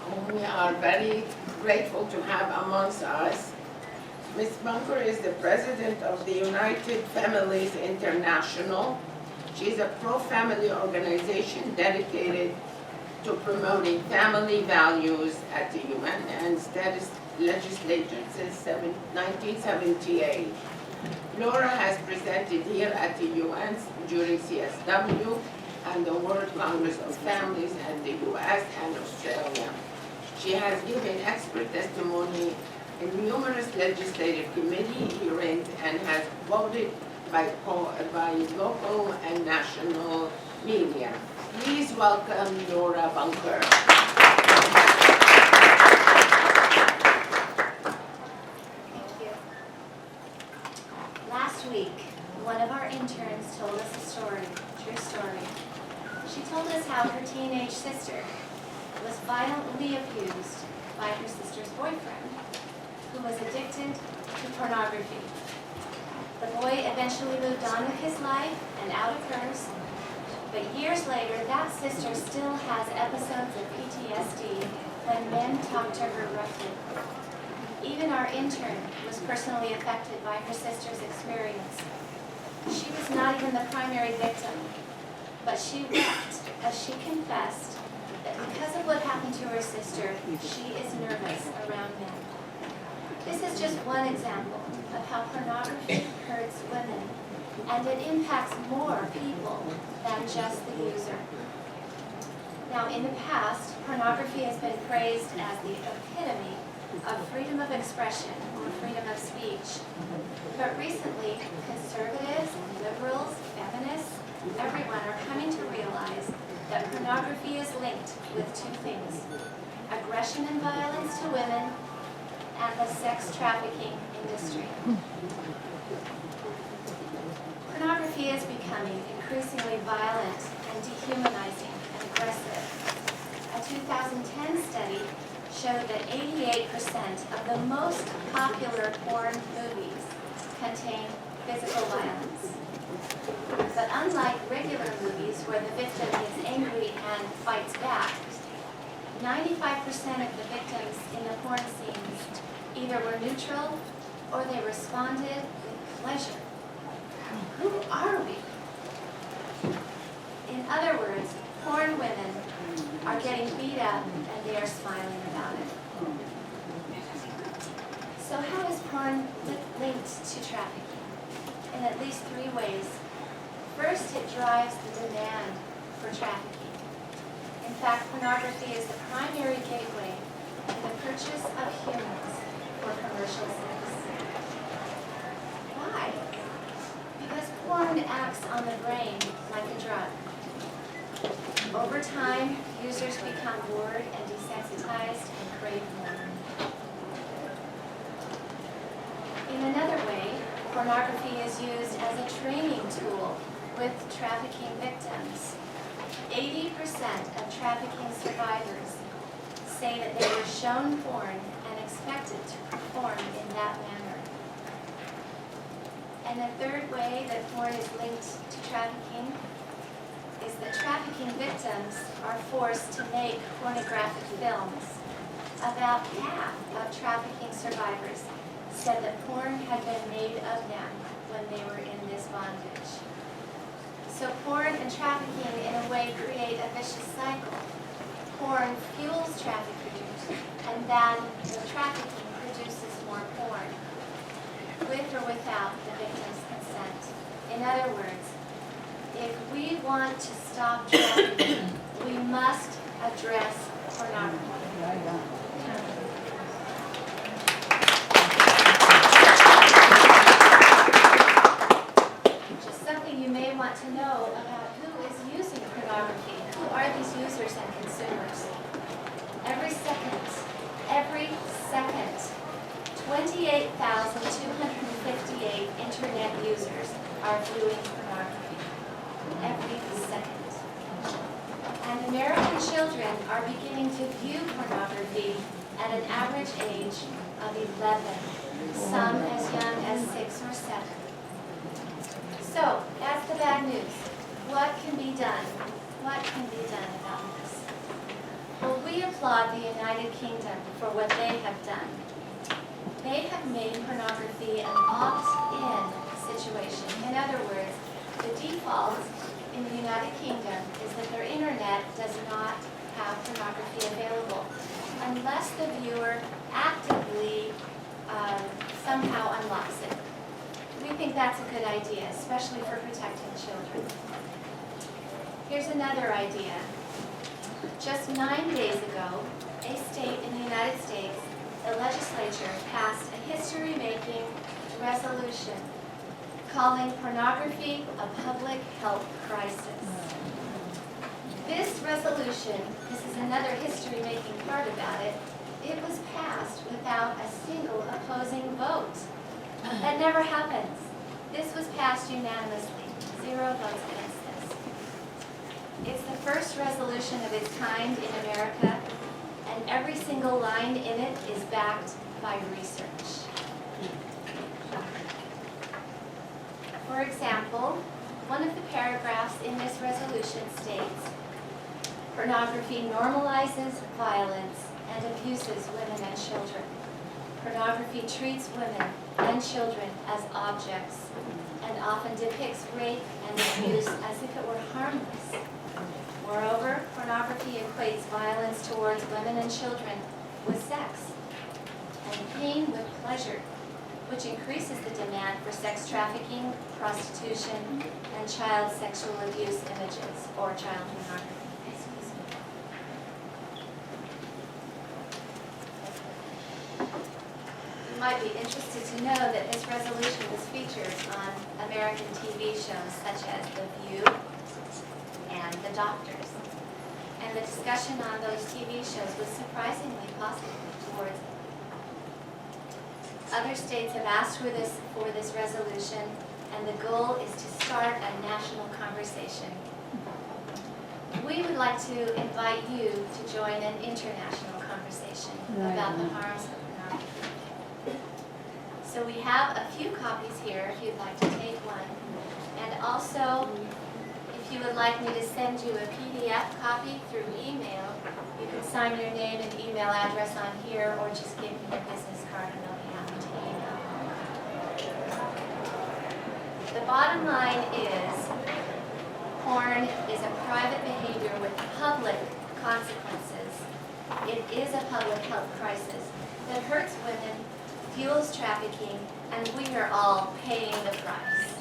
whom we are very grateful to have amongst us. Ms. Bunker is the president of the United Families International. She is a pro-family organization dedicated to promoting family values at the UN and status legislature since 1978. Laura has presented here at the UN during CSW and the World Congress of Families at the US and Australia. She has given expert testimony in numerous legislative committee hearings and has voted by local and national media. Please welcome Laura Bunker. Thank you. Last week, one of our interns told us a story, true story. She told us how her teenage sister was violently abused by her sister's boyfriend, who was addicted to pornography. The boy eventually moved on with his life and out of hers, but years later, that sister still has episodes of PTSD when men talk to her roughly. Even our intern was personally affected by her sister's experience. She was not even the primary victim, but she wept as she confessed that because of what happened to her sister, she is nervous around men. This is just one example of how pornography hurts women, and it impacts more people than just the user. Now, in the past, pornography has been praised as the epitome of freedom of expression or freedom of speech. But recently, conservatives, liberals, feminists, everyone are coming to realize that pornography is linked with two things: aggression and violence to women, and the sex trafficking industry. Pornography is becoming increasingly violent and dehumanizing and aggressive. A 2010 study showed that 88% of the most popular porn movies contain physical violence. But unlike regular movies where the victim is angry and fights back, 95% of the victims in the porn scenes either were neutral or they responded with pleasure. Who are we? In other words, porn women are getting beat up and they are smiling about it. So how is porn linked to trafficking? In at least three ways. First, it drives the demand for trafficking. In fact, pornography is the primary gateway to the purchase of humans for commercial sex. Why? Because porn acts on the brain like a drug. Over time, users become bored and desensitized and crave more. In another way, pornography is used as a training tool with trafficking victims. 80% of trafficking survivors say that they were shown porn and expected to perform in that manner. And the third way that porn is linked to trafficking is that trafficking victims are forced to make pornographic films. About half of trafficking survivors said that porn had been made of them when they were in this bondage. So porn and trafficking in a way create a vicious cycle. Porn fuels traffickers, and then the trafficking produces more porn, with or without the victim's consent. In other words, if we want to stop trafficking, we must address pornography. Just something you may want to know about who is using pornography. Who are these users and consumers? Every second, 28,258 internet users are viewing pornography. Every second. And American children are beginning to view pornography at an average age of 11, some as young as 6 or 7. So, that's the bad news. What can be done? What can be done about this? Well, we applaud the United Kingdom for what they have done. They have made pornography an opt-in situation. In other words, the default in the United Kingdom is that their internet does not have pornography available unless the viewer actively somehow unlocks it. We think that's a good idea, especially for protecting children. Here's another idea. Just 9 days ago, a state in the United States, the legislature passed a history-making resolution calling pornography a public health crisis. This resolution, this is another history-making part about it, it was passed without a single opposing vote. That never happens. This was passed unanimously, 0 votes against this. It's the first resolution of its kind in America, and every single line in it is backed by research. For example, one of the paragraphs in this resolution states, pornography normalizes violence and abuses women and children. Pornography treats women and children as objects and often depicts rape and abuse as if it were harmless. Moreover, pornography equates violence towards women and children with sex and pain with pleasure, which increases the demand for sex trafficking, prostitution, and child sexual abuse images, or child pornography. You might be interested to know that this resolution was featured on American TV shows such as The View and The Doctors. And the discussion on those TV shows was surprisingly positive towards it. Other states have asked for this resolution, and the goal is to start a national conversation. We would like to invite you to join an international conversation about the harms of pornography. So we have a few copies here if you'd like to take one. And also, if you would like me to send you a PDF copy through email, you can sign your name and email address on here, or just give me your business card and I'll be happy to email. The bottom line is, porn is a private behavior with public consequences. It is a public health crisis that hurts women, fuels trafficking, and we are all paying the price.